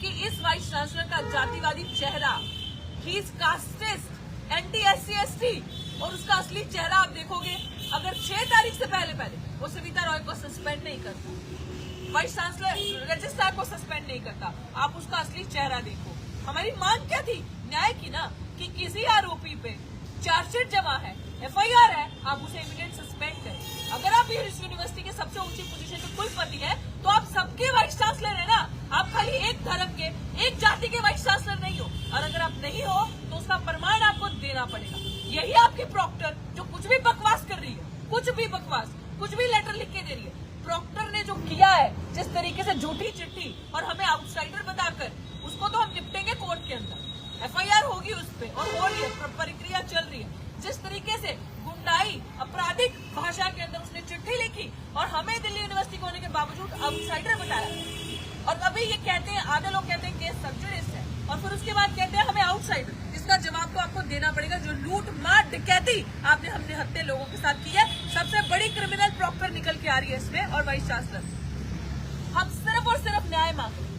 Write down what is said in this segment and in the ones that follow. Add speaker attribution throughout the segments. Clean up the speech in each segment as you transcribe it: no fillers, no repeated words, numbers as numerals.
Speaker 1: कि इस vice chancellor का जातिवादी चेहरा, he is casteist, anti SC ST, और उसका असली चेहरा आप देखोगे अगर 6 तारीख से पहले वो सविता रॉय को सस्पेंड नहीं करता, वाइस चांसलर रजिस्ट्रार को सस्पेंड नहीं करता, आप उसका असली चेहरा देखो। हमारी मांग क्या थी? न्याय की ना, कि किसी आरोपी पे चार्जशीट जमा है, FIR है, आप उसे इमीडिएट सस्पेंड करें। अगर आप इस यूनिवर्सिटी के सबसे ऊंची पोजीशन के कुलपति हैं, तो आप सबके वाइस चांसलर है ना, आप खाली एक धर्म के, एक जाति के वाइस चांसलर नहीं हो। और अगर आप नहीं हो तो उसका प्रमाण आपको देना पड़ेगा। यही आपकी प्रॉक्टर जो कुछ भी बकवास कर रही है, कुछ भी बकवास, कुछ भी लेटर लिख के दे रही है, प्रॉक्टर ने जो किया है, जिस तरीके से झूठी चिट्ठी और हमें आउटसाइडर बताकर, उसको तो हम निपटेंगे कोर्ट के अंदर। FIR होगी उस पर और हो रही है, प्रक्रिया चल रही है। जिस तरीके से गुंडाई, आपराधिक भाषा के अंदर उसने चिट्ठी लिखी और हमें दिल्ली यूनिवर्सिटी होने के बावजूद आउटसाइडर बताया, और अभी ये कहते हैं, आधे लोग कहते हैं केस सबजुडिस है, और फिर उसके बाद कहते हैं हमें आउटसाइडर। इसका जवाब तो आपको देना पड़ेगा। जो लूट मार डकैती आपने हमने हत्या लोगों के साथ की है, सबसे बड़ी क्रिमिनल प्रॉक्टर निकल के आ रही है इसमें, और वाइस चांसलर। हम सिर्फ और सिर्फ न्याय मांग रहे हैं।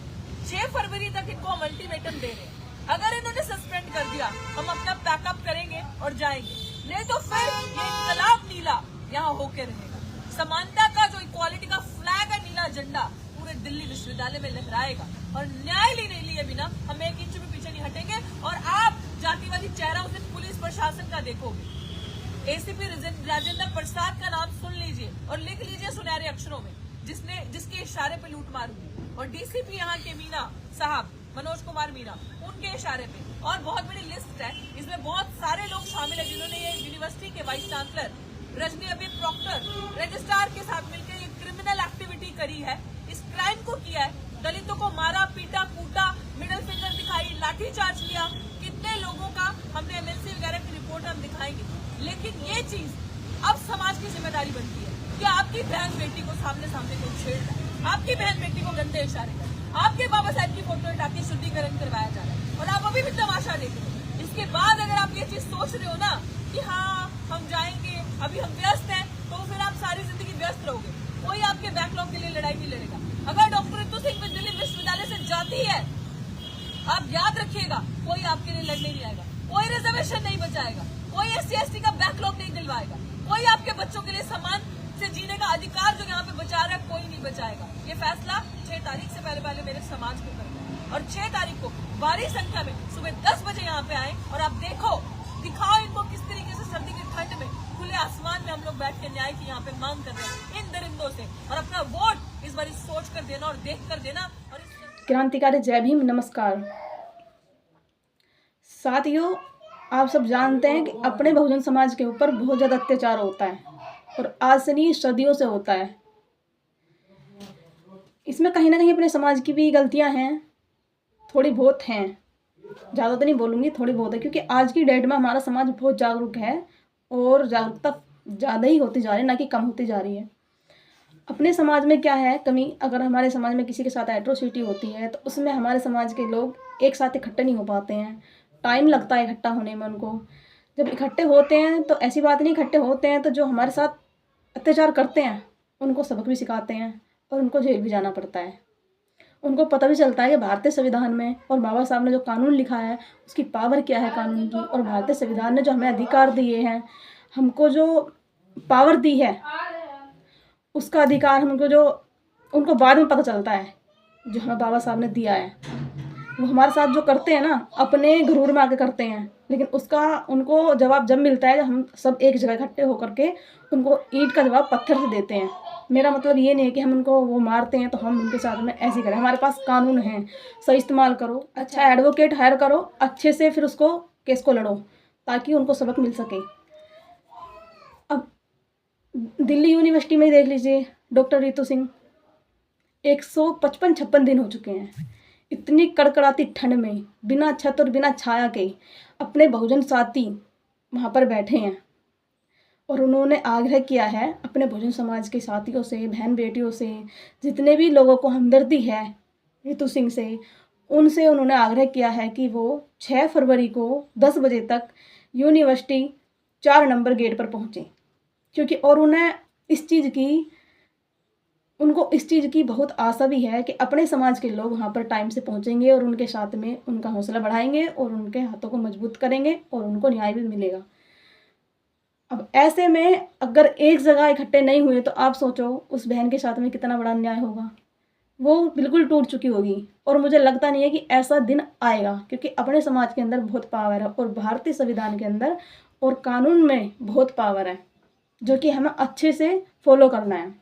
Speaker 1: 6 फरवरी तक इनको हम अल्टीमेटम दे रहे हैं। अगर इन्होंने सस्पेंड कर दिया, हम अपना पैकअप करेंगे और जाएंगे, नहीं तो फिर ये इनकलाब नीला यहाँ होके रहेगा। समानता का जो इक्वालिटी का फ्लैग है, नीला झंडा पूरे दिल्ली विश्वविद्यालय में लहराएगा, और न्याय लेने लिए बिना हम 1 इंच भी पीछे नहीं हटेंगे। और आप जातिवादी चेहरा उस दिन पुलिस प्रशासन का देखोगे। ACP राजेंद्र प्रसाद का नाम सुन लीजिए और लिख लीजिए सुनहरे अक्षरों में, जिसके इशारे पे लूटमार हुई, और DCP यहाँ के मीना साहब, मनोज कुमार मीना, उनके इशारे पे। और बहुत बड़ी लिस्ट है, इसमें बहुत सारे लोग शामिल है जिन्होंने ये यूनिवर्सिटी के वाइस चांसलर रजनी अभी प्रॉक्टर रजिस्ट्रार के साथ मिलकर ये क्रिमिनल एक्टिविटी करी है, इस क्राइम को किया है। दलितों को मारा, पीटा, कूटा, मिडिल फिंगर दिखाई, लाठी चार्ज किया, कितने लोगों का हमने MLC वगैरह की रिपोर्ट हम दिखाएंगे। लेकिन ये चीज अब समाज की जिम्मेदारी बनती है कि आपकी बहन बेटी को सामने को छेड़ रहा है, आपकी बहन बेटी को गंदे इशारे कर, आपके बाबा साहब की फोटो हटा के शुद्धिकरण करवाया जा रहा है, और आप अभी भी तमाशा देख रहे हो। इसके बाद अगर आप ये चीज सोच रहे हो ना कि हाँ हम जाएंगे, अभी हम व्यस्त हैं, तो फिर आप सारी जिंदगी व्यस्त रहोगे। कोई आपके बैकलॉग के लिए लड़ाई नहीं लड़ेगा। अगर डॉक्टर रितु सिंह दिल्ली विश्वविद्यालय से जाती है, आप याद रखिएगा, कोई आपके लिए लड़ने नहीं आएगा, कोई रिजर्वेशन नहीं बचाएगा, कोई SC ST का बैकलॉग नहीं दिलवाएगा, कोई आपके बच्चों के लिए समान से जीने का अधिकार जो यहाँ पे बचा रहा है, कोई नहीं बचाएगा। ये फैसला 6 तारीख से पहले मेरे समाज को करना है, और 6 तारीख को भारी संख्या में सुबह 10 बजे यहाँ पे आए, और आप दिखाओ इनको किस तरीके से सर्दी की ठंड में खुले आसमान में हम लोग बैठ के न्याय की यहाँ पे मांग कर रहे हैं इन दरिंदों से। और अपना वोट इस बार सोच कर देना और देख कर देना। और
Speaker 2: क्रांतिकारी जय भीम, नमस्कार साथियों। आप सब जानते हैं कि अपने बहुजन समाज के ऊपर बहुत ज़्यादा अत्याचार होता है, और आज से नहीं सदियों से होता है। इसमें कहीं ना कहीं अपने समाज की भी गलतियां हैं, थोड़ी बहुत हैं, ज़्यादा तो नहीं बोलूँगी, थोड़ी बहुत है, क्योंकि आज की डेट में हमारा समाज बहुत जागरूक है, और जागरूकता ज़्यादा ही होती जा रही है, ना कि कम होती जा रही है। अपने समाज में क्या है कमी, अगर हमारे समाज में किसी के साथ एट्रोसिटी होती है तो उसमें हमारे समाज के लोग एक साथ इकट्ठे नहीं हो पाते हैं, टाइम लगता है इकट्ठा होने में उनको। जब इकट्ठे होते हैं तो ऐसी बात नहीं, इकट्ठे होते हैं तो जो हमारे साथ अत्याचार करते हैं उनको सबक भी सिखाते हैं, और उनको जेल भी जाना पड़ता है। उनको पता भी चलता है कि भारतीय संविधान में और बाबा साहब ने जो कानून लिखा है उसकी पावर क्या है कानून की, और भारतीय संविधान ने जो हमें अधिकार दिए हैं, हमको जो पावर दी है उसका अधिकार हमको जो उनको बाद में पता चलता है, जो हमें बाबा साहब ने दिया है। वो हमारे साथ जो करते हैं ना, अपने घरूर में आके करते हैं, लेकिन उसका उनको जवाब जब मिलता है, हम सब एक जगह इकट्ठे होकर के उनको ईंट का जवाब पत्थर से देते हैं। मेरा मतलब ये नहीं है कि हम उनको वो मारते हैं तो हम उनके साथ में ऐसे करें। हमारे पास कानून है, सही इस्तेमाल करो, अच्छा एडवोकेट हायर करो, अच्छे से फिर उसको केस को लड़ो ताकि उनको सबक मिल सके। अब दिल्ली यूनिवर्सिटी में ही देख लीजिए, डॉक्टर रितु सिंह 155-56 दिन हो चुके हैं, इतनी कड़कड़ाती ठंड में बिना छत और बिना छाया के अपने बहुजन साथी वहाँ पर बैठे हैं, और उन्होंने आग्रह किया है अपने बहुजन समाज के साथियों से, बहन बेटियों से, जितने भी लोगों को हमदर्दी है रितु सिंह से, उनसे उन्होंने आग्रह किया है कि वो 6 फरवरी को 10 बजे तक यूनिवर्सिटी 4 नंबर गेट पर पहुँचें, क्योंकि और उन्हें इस चीज़ की उनको इस चीज़ की बहुत आशा भी है कि अपने समाज के लोग वहाँ पर टाइम से पहुँचेंगे और उनके साथ में उनका हौसला बढ़ाएंगे और उनके हाथों को मजबूत करेंगे और उनको न्याय भी मिलेगा। अब ऐसे में अगर एक जगह इकट्ठे नहीं हुए तो आप सोचो उस बहन के साथ में कितना बड़ा अन्याय होगा। वो बिल्कुल टूट चुकी होगी और मुझे लगता नहीं है कि ऐसा दिन आएगा, क्योंकि अपने समाज के अंदर बहुत पावर है और भारतीय संविधान के अंदर और कानून में बहुत पावर है, जो कि हमें अच्छे से फॉलो करना है।